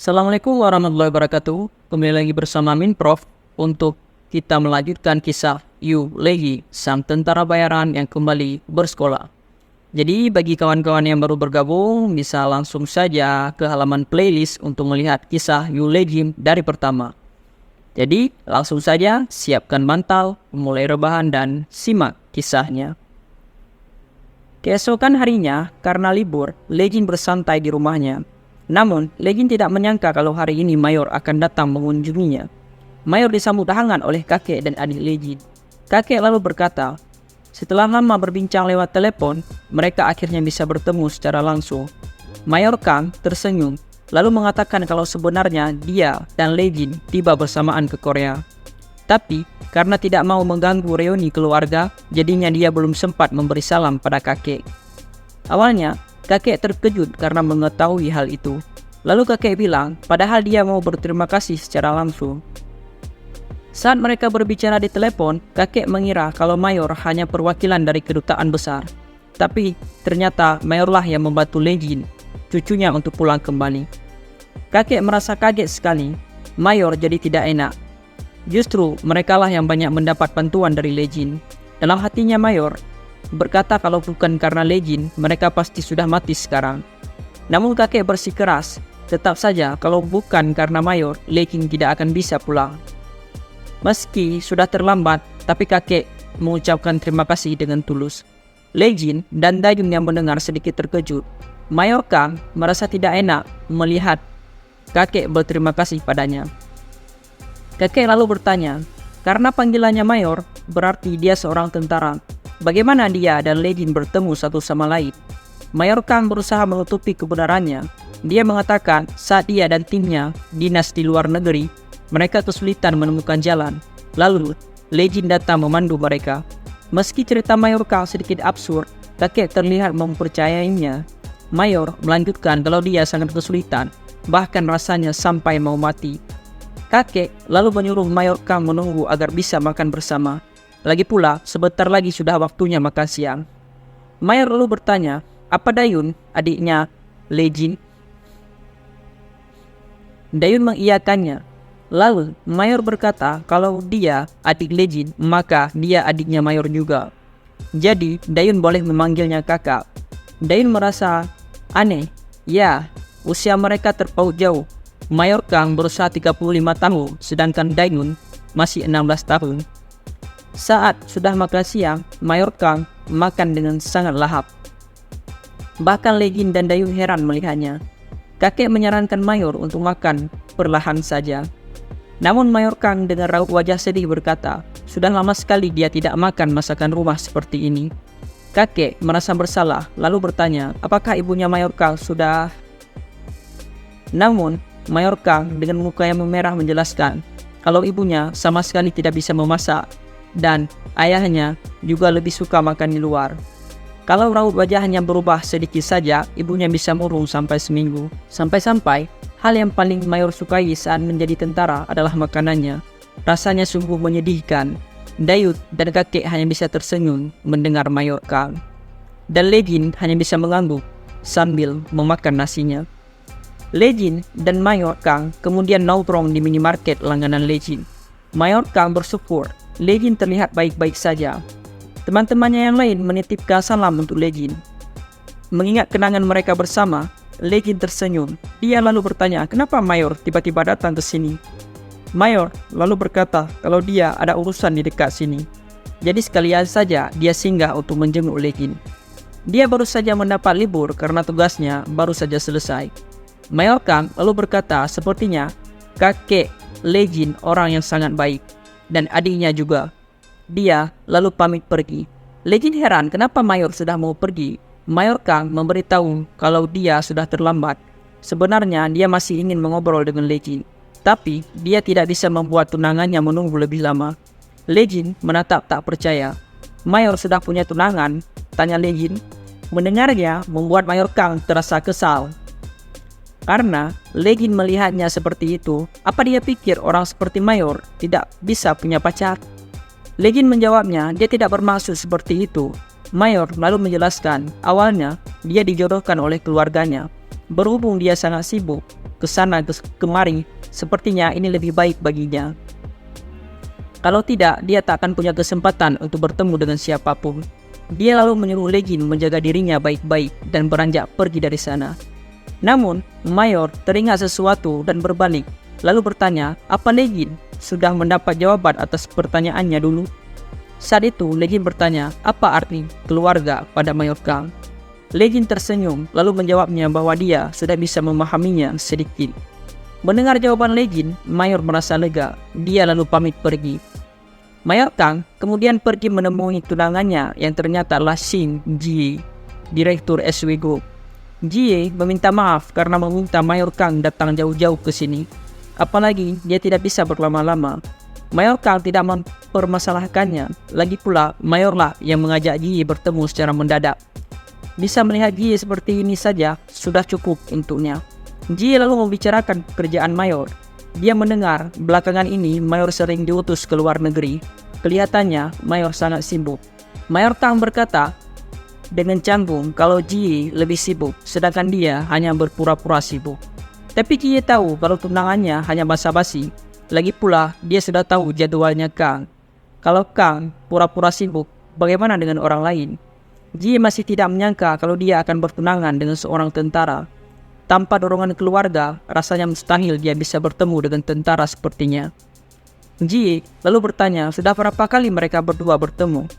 Assalamualaikum warahmatullahi wabarakatuh. Kembali lagi bersama Min Prof untuk kita melanjutkan kisah Yu Legi, sang tentara bayaran yang kembali bersekolah. Jadi bagi kawan-kawan yang baru bergabung bisa langsung saja ke halaman playlist untuk melihat kisah Yu Legi dari pertama. Jadi langsung saja siapkan bantal, mulai rebahan dan simak kisahnya. Keesokan harinya, karena libur, Legin bersantai di rumahnya. Namun, Legin tidak menyangka kalau hari ini Mayor akan datang mengunjunginya. Mayor disambut hangat oleh kakek dan adik Legin. Kakek lalu berkata, setelah lama berbincang lewat telepon, mereka akhirnya bisa bertemu secara langsung. Mayor Kang tersenyum, lalu mengatakan kalau sebenarnya dia dan Legin tiba bersamaan ke Korea. Tapi, karena tidak mau mengganggu reuni keluarga, jadinya dia belum sempat memberi salam pada kakek. Awalnya, kakek terkejut karena mengetahui hal itu. Lalu kakek bilang, padahal dia mau berterima kasih secara langsung. Saat mereka berbicara di telepon, kakek mengira kalau Mayor hanya perwakilan dari kedutaan besar. Tapi, ternyata Mayorlah yang membantu Legin, cucunya untuk pulang kembali. Kakek merasa kaget sekali. Mayor jadi tidak enak. Justru merekalah yang banyak mendapat bantuan dari Legin. Dalam hatinya Mayor berkata kalau bukan karena Legin, mereka pasti sudah mati sekarang. Namun kakek bersikeras, tetap saja kalau bukan karena Mayor, Legin tidak akan bisa pulang. Meski sudah terlambat, tapi kakek mengucapkan terima kasih dengan tulus. Legin dan Dayun yang mendengar sedikit terkejut. Mayor Kang merasa tidak enak melihat kakek berterima kasih padanya. Kakek lalu bertanya, karena panggilannya Mayor, berarti dia seorang tentara. Bagaimana dia dan Legin bertemu satu sama lain? Mayor Kang berusaha menutupi kebenarannya. Dia mengatakan saat dia dan timnya dinas di luar negeri, mereka kesulitan menemukan jalan. Lalu, Legin datang memandu mereka. Meski cerita Mayor Kang sedikit absurd, kakek terlihat mempercayainya. Mayor melanjutkan kalau dia sangat kesulitan, bahkan rasanya sampai mau mati. Kakek lalu menyuruh Mayor Kang menunggu agar bisa makan bersama. Lagi pula, sebentar lagi sudah waktunya makan siang. Mayor lalu bertanya, apa Dayun, adiknya Legin? Dayun mengiyakannya. Lalu, Mayor berkata kalau dia adik Legin, maka dia adiknya Mayor juga. Jadi, Dayun boleh memanggilnya kakak. Dayun merasa aneh. Ya, usia mereka terpaut jauh. Mayor Kang berusia 35 tahun, sedangkan Dayun masih 16 tahun. Saat sudah makan siang, Mayor Kang makan dengan sangat lahap. Bahkan Legin dan Dayun heran melihatnya. Kakek menyarankan Mayor untuk makan perlahan saja. Namun Mayor Kang dengan raut wajah sedih berkata, sudah lama sekali dia tidak makan masakan rumah seperti ini. Kakek merasa bersalah, lalu bertanya, apakah ibunya Mayor Kang sudah... Namun, Mayor Kang dengan muka yang memerah menjelaskan kalau ibunya sama sekali tidak bisa memasak dan ayahnya juga lebih suka makan di luar. Kalau raut wajahnya berubah sedikit saja, ibunya bisa murung sampai seminggu. Sampai-sampai hal yang paling Mayor sukai saat menjadi tentara adalah makanannya. Rasanya sungguh menyedihkan. Dayun dan kakek hanya bisa tersenyum mendengar Mayor Kang. Dan Legin hanya bisa mengangguk sambil memakan nasinya. Legin dan Mayor Kang kemudian nongkrong di minimarket langganan Legin. Mayor Kang bersyukur Legin terlihat baik-baik saja. Teman-temannya yang lain menitipkan salam untuk Legin. Mengingat kenangan mereka bersama, Legin tersenyum. Dia lalu bertanya, kenapa Mayor tiba-tiba datang ke sini? Mayor lalu berkata kalau dia ada urusan di dekat sini. Jadi sekalian saja dia singgah untuk menjenguk Legin. Dia baru saja mendapat libur karena tugasnya baru saja selesai. Mayor Kang lalu berkata sepertinya kakek Legin orang yang sangat baik dan adiknya juga. Dia lalu pamit pergi. Legin heran kenapa Mayor sudah mau pergi. Mayor Kang memberitahu kalau dia sudah terlambat. Sebenarnya dia masih ingin mengobrol dengan Legin, tapi dia tidak bisa membuat tunangannya menunggu lebih lama. Legin menatap tak percaya. Mayor sudah punya tunangan? Tanya Legin. Mendengarnya membuat Mayor Kang terasa kesal. Karena Legin melihatnya seperti itu, apa dia pikir orang seperti Mayor tidak bisa punya pacar? Legin menjawabnya, dia tidak bermaksud seperti itu. Mayor lalu menjelaskan, awalnya dia dijodohkan oleh keluarganya. Berhubung dia sangat sibuk, ke sana kemari, sepertinya ini lebih baik baginya. Kalau tidak, dia tak akan punya kesempatan untuk bertemu dengan siapapun. Dia lalu menyuruh Legin menjaga dirinya baik-baik dan beranjak pergi dari sana. Namun, Mayor teringat sesuatu dan berbalik, lalu bertanya, apa Legin sudah mendapat jawaban atas pertanyaannya dulu? Saat itu, Legin bertanya, apa arti keluarga pada Mayor Kang? Legin tersenyum, lalu menjawabnya bahwa dia sudah bisa memahaminya sedikit. Mendengar jawaban Legin, Mayor merasa lega. Dia lalu pamit pergi. Mayor Kang kemudian pergi menemui tunangannya yang ternyata adalah Shin Jie, direktur SW Group. Jie meminta maaf karena meminta Mayor Kang datang jauh-jauh ke sini. Apalagi dia tidak bisa berlama-lama. Mayor Kang tidak mempermasalahkannya. Lagi pula, Mayorlah yang mengajak Jie bertemu secara mendadak. Bisa melihat Jie seperti ini saja sudah cukup untuknya. Jie lalu membicarakan pekerjaan Mayor. Dia mendengar belakangan ini Mayor sering diutus ke luar negeri. Kelihatannya Mayor sangat sibuk. Mayor Kang berkata dengan canggung kalau Jie lebih sibuk, sedangkan dia hanya berpura-pura sibuk. Tapi Jie tahu kalau tunangannya hanya basa-basi. Lagi pula dia sudah tahu jadwalnya Kang. Kalau Kang pura-pura sibuk, bagaimana dengan orang lain? Jie masih tidak menyangka kalau dia akan bertunangan dengan seorang tentara. Tanpa dorongan keluarga, rasanya mustahil dia bisa bertemu dengan tentara sepertinya. Jie lalu bertanya, sudah berapa kali mereka berdua bertemu?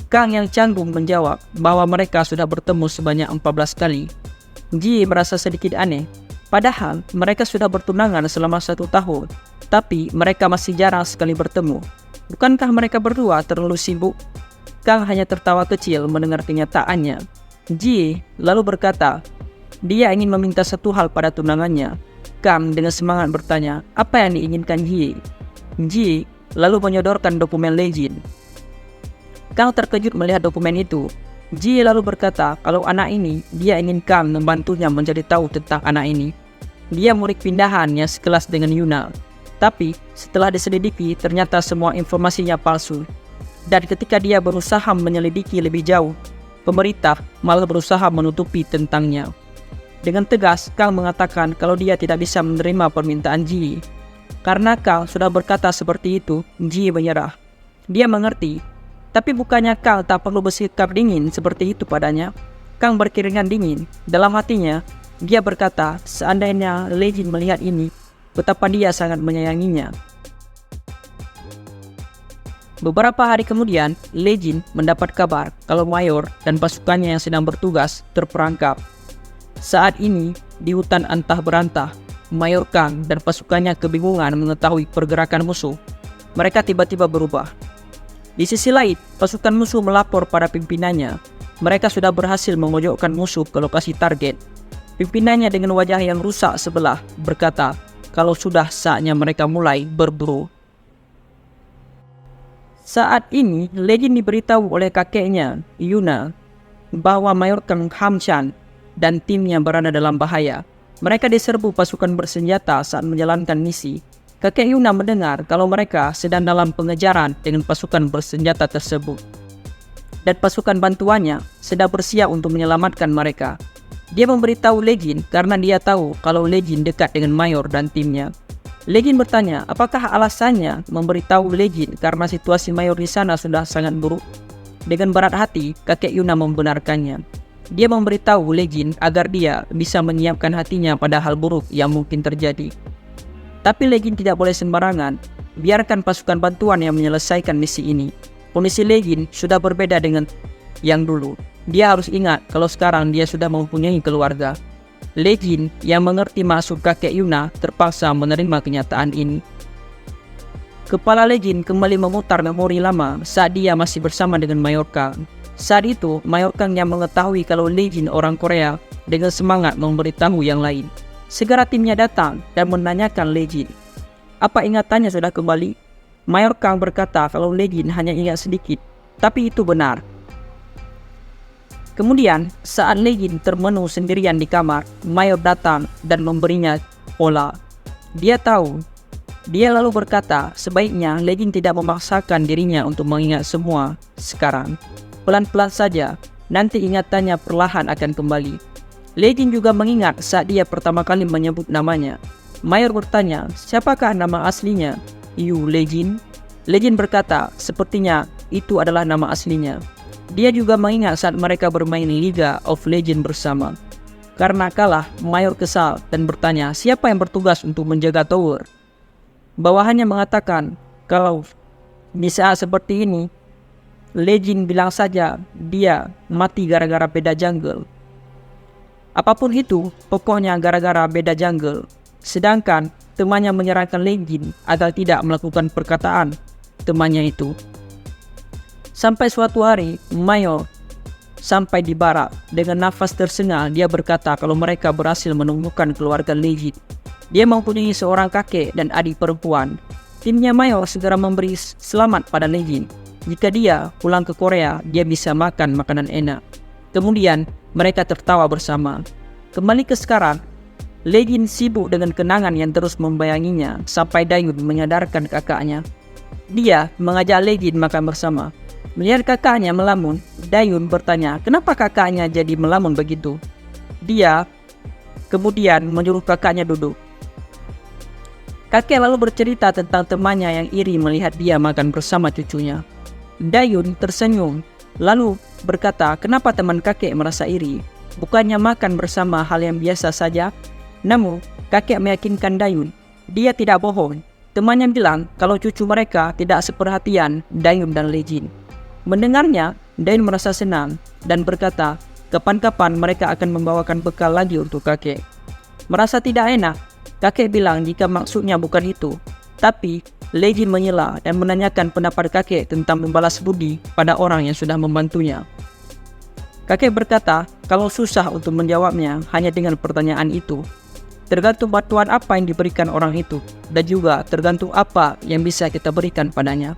Kang yang canggung menjawab bahwa mereka sudah bertemu sebanyak 14 kali. Jie merasa sedikit aneh. Padahal mereka sudah bertunangan selama 1 tahun, tapi mereka masih jarang sekali bertemu. Bukankah mereka berdua terlalu sibuk? Kang hanya tertawa kecil mendengar kenyataannya. Jie lalu berkata, dia ingin meminta satu hal pada tunangannya. Kang dengan semangat bertanya, apa yang diinginkan Jie? Jie lalu menyodorkan dokumen Legin. Kang terkejut melihat dokumen itu. Jie lalu berkata kalau anak ini, dia ingin Kang membantunya mencari tahu tentang anak ini. Dia murid pindahan yang sekelas dengan Yuna. Tapi setelah diselidiki ternyata semua informasinya palsu. Dan ketika dia berusaha menyelidiki lebih jauh, pemerintah malah berusaha menutupi tentangnya. Dengan tegas, Kang mengatakan kalau dia tidak bisa menerima permintaan Jie. Karena Kang sudah berkata seperti itu, Jie menyerah. Dia mengerti, tapi bukannya Kang tak perlu bersikap dingin seperti itu padanya. Kang berkeringat dingin. Dalam hatinya, dia berkata, seandainya Legin melihat ini, betapa dia sangat menyayanginya. Beberapa hari kemudian, Legin mendapat kabar kalau Mayor dan pasukannya yang sedang bertugas terperangkap. Saat ini, di hutan antah berantah, Mayor Kang dan pasukannya kebingungan mengetahui pergerakan musuh. Mereka tiba-tiba berubah. Di sisi lain, pasukan musuh melapor pada pimpinannya. Mereka sudah berhasil memojokkan musuh ke lokasi target. Pimpinannya dengan wajah yang rusak sebelah berkata kalau sudah saatnya mereka mulai berburu. Saat ini, Legin diberitahu oleh kakeknya, Yuna, bahwa Mayor Kang Hamchan dan timnya berada dalam bahaya. Mereka diserbu pasukan bersenjata saat menjalankan misi. Kakek Yuna mendengar kalau mereka sedang dalam pengejaran dengan pasukan bersenjata tersebut. Dan pasukan bantuannya sedang bersiap untuk menyelamatkan mereka. Dia memberitahu Legin karena dia tahu kalau Legin dekat dengan Mayor dan timnya. Legin bertanya, apakah alasannya memberitahu Legin karena situasi Mayor di sana sudah sangat buruk? Dengan berat hati, kakek Yuna membenarkannya. Dia memberitahu Legin agar dia bisa menyiapkan hatinya pada hal buruk yang mungkin terjadi. Tapi Legin tidak boleh sembarangan. Biarkan pasukan bantuan yang menyelesaikan misi ini. Kondisi Legin sudah berbeda dengan yang dulu. Dia harus ingat kalau sekarang dia sudah mempunyai keluarga. Legin yang mengerti maksud kakek Yuna terpaksa menerima kenyataan ini. Kepala Legin kembali memutar memori lama saat dia masih bersama dengan Mayor Kang. Saat itu, Mayor Kang yang mengetahui kalau Legin orang Korea dengan semangat memberitahu yang lain. Segera timnya datang dan menanyakan Legin. Apa ingatannya sudah kembali? Mayor Kang berkata kalau Legin hanya ingat sedikit, tapi itu benar. Kemudian, saat Legin termenung sendirian di kamar, Mayor datang dan memberinya pola. Dia tahu. Dia lalu berkata, sebaiknya Legin tidak memaksakan dirinya untuk mengingat semua sekarang. Pelan-pelan saja, nanti ingatannya perlahan akan kembali. Legin juga mengingat saat dia pertama kali menyebut namanya. Mayor bertanya, siapakah nama aslinya? You Legend? Legend berkata, sepertinya itu adalah nama aslinya. Dia juga mengingat saat mereka bermain Liga of Legend bersama. Karena kalah, Mayor kesal dan bertanya siapa yang bertugas untuk menjaga tower. Bawahannya mengatakan kalau di saat seperti ini, Legend bilang saja dia mati gara-gara beda jungle. Apapun itu, pokoknya gara-gara beda jungle. Sedangkan temannya menyarankan Legend agar tidak melakukan perkataan temannya itu. Sampai suatu hari, Mayor sampai di barak. Dengan nafas tersengal, dia berkata kalau mereka berhasil menemukan keluarga Legend. Dia mempunyai seorang kakek dan adik perempuan. Timnya Mayor segera memberi selamat pada Legend. Jika dia pulang ke Korea, dia bisa makan makanan enak. Kemudian, mereka tertawa bersama. Kembali ke sekarang, Legend sibuk dengan kenangan yang terus membayanginya sampai Dayun menyadarkan kakaknya. Dia mengajak Legend makan bersama. Melihat kakaknya melamun, Dayun bertanya, kenapa kakaknya jadi melamun begitu? Dia kemudian menyuruh kakaknya duduk. Kakek lalu bercerita tentang temannya yang iri melihat dia makan bersama cucunya. Dayun tersenyum, lalu berkata, kenapa teman kakek merasa iri? Bukannya makan bersama hal yang biasa saja? Namun, kakek meyakinkan Dayun, dia tidak bohong. Temannya bilang kalau cucu mereka tidak seperhatian Dayun dan Legend. Mendengarnya, Dayun merasa senang dan berkata, kapan-kapan mereka akan membawakan bekal lagi untuk kakek. Merasa tidak enak, kakek bilang jika maksudnya bukan itu. Tapi, Legend menyela dan menanyakan pendapat kakek tentang membalas budi pada orang yang sudah membantunya. Kakek berkata, kalau susah untuk menjawabnya hanya dengan pertanyaan itu. Tergantung bantuan apa yang diberikan orang itu, dan juga tergantung apa yang bisa kita berikan padanya.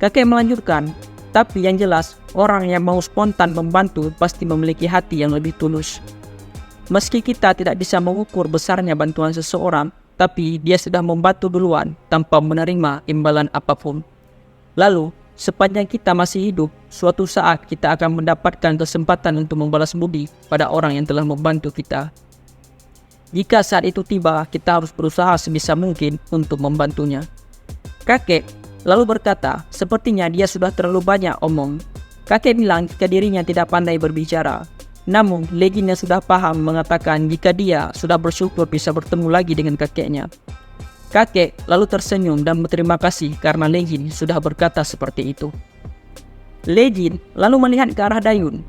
Kakek melanjutkan, tapi yang jelas, orang yang mau spontan membantu pasti memiliki hati yang lebih tulus. Meski kita tidak bisa mengukur besarnya bantuan seseorang, tapi dia sudah membantu duluan tanpa menerima imbalan apapun. Lalu, sepanjang kita masih hidup, suatu saat kita akan mendapatkan kesempatan untuk membalas budi pada orang yang telah membantu kita. Jika saat itu tiba, kita harus berusaha sebisa mungkin untuk membantunya. Kakek lalu berkata, sepertinya dia sudah terlalu banyak omong. Kakek bilang jika dirinya tidak pandai berbicara. Namun, Legend yang sudah paham mengatakan jika dia sudah bersyukur bisa bertemu lagi dengan kakeknya. Kakek lalu tersenyum dan berterima kasih karena Legend sudah berkata seperti itu. Legend lalu melihat ke arah Dayun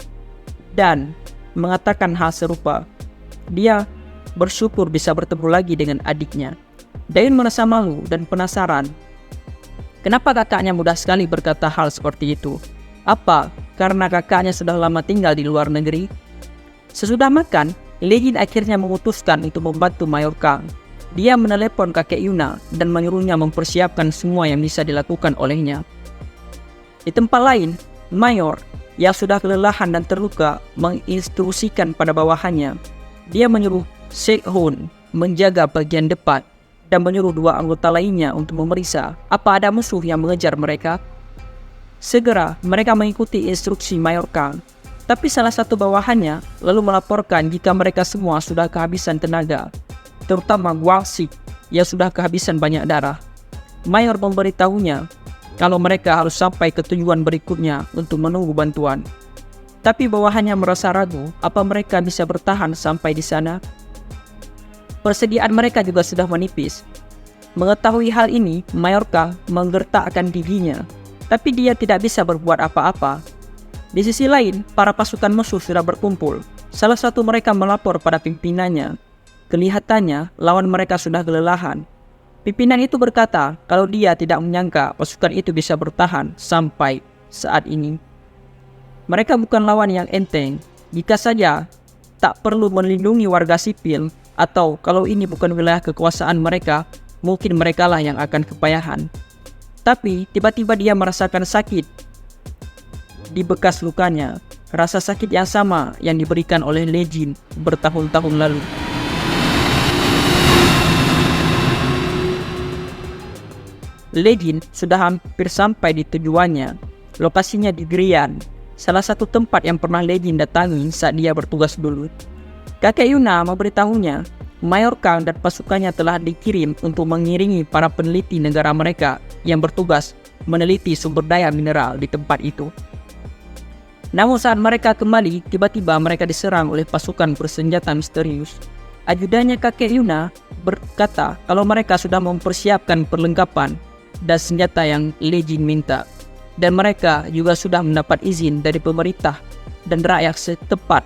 dan mengatakan hal serupa. Dia bersyukur bisa bertemu lagi dengan adiknya. Dayun merasa malu dan penasaran. Kenapa kakaknya mudah sekali berkata hal seperti itu? Apa karena kakaknya sudah lama tinggal di luar negeri? Sesudah makan, Legend akhirnya memutuskan untuk membantu Mayor Kang. Dia menelepon kakek Yuna dan menyuruhnya mempersiapkan semua yang bisa dilakukan olehnya. Di tempat lain, Mayor yang sudah kelelahan dan terluka menginstruksikan pada bawahannya. Dia menyuruh Sek-hun menjaga bagian depan dan menyuruh dua anggota lainnya untuk memeriksa apa ada musuh yang mengejar mereka. Segera mereka mengikuti instruksi Mayor Kang, tapi salah satu bawahannya lalu melaporkan jika mereka semua sudah kehabisan tenaga, terutama Guangxi yang sudah kehabisan banyak darah. Mayor memberitahunya kalau mereka harus sampai ke tujuan berikutnya untuk menunggu bantuan. Tapi bawahannya merasa ragu apa mereka bisa bertahan sampai di sana. Persediaan mereka juga sudah menipis. Mengetahui hal ini, Mayor Kang menggertakkan giginya, tapi dia tidak bisa berbuat apa-apa. Di sisi lain, para pasukan musuh sudah berkumpul. Salah satu mereka melapor pada pimpinannya. Kelihatannya, lawan mereka sudah kelelahan. Pimpinan itu berkata kalau dia tidak menyangka pasukan itu bisa bertahan sampai saat ini. Mereka bukan lawan yang enteng. Jika saja tak perlu melindungi warga sipil, atau kalau ini bukan wilayah kekuasaan mereka, mungkin merekalah yang akan kepayahan. Tapi tiba-tiba dia merasakan sakit di bekas lukanya, rasa sakit yang sama yang diberikan oleh Legend bertahun-tahun lalu. Legend sudah hampir sampai di tujuannya. Lokasinya di Grian, salah satu tempat yang pernah Legend datangi saat dia bertugas dulu. Kakek Yuna memberitahunya Mayor Kang dan pasukannya telah dikirim untuk mengiringi para peneliti negara mereka yang bertugas meneliti sumber daya mineral di tempat itu. Namun saat mereka kembali, tiba-tiba mereka diserang oleh pasukan bersenjata misterius. Ajudannya kakek Yuna berkata kalau mereka sudah mempersiapkan perlengkapan dan senjata yang Lei Jin minta. Dan mereka juga sudah mendapat izin dari pemerintah dan rakyat setempat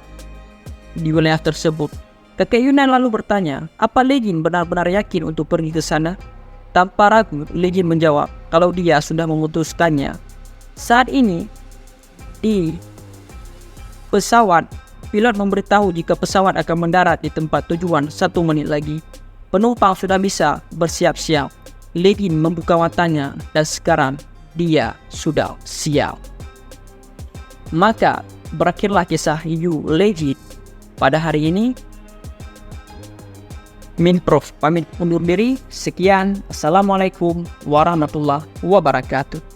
di wilayah tersebut. Kakek Yuna lalu bertanya, apa Lei Jin benar-benar yakin untuk pergi ke sana? Tanpa ragu, Lei Jin menjawab kalau dia sudah memutuskannya. Saat ini, di pesawat, pilot memberitahu jika pesawat akan mendarat di tempat tujuan 1 menit lagi. Penumpang sudah bisa bersiap-siap. Lei Jin membuka matanya dan sekarang dia sudah siap. Maka berakhirlah kisah Yu Lei Jin pada hari ini. Min Prof pamit undur diri. Sekian. Assalamualaikum warahmatullahi wabarakatuh.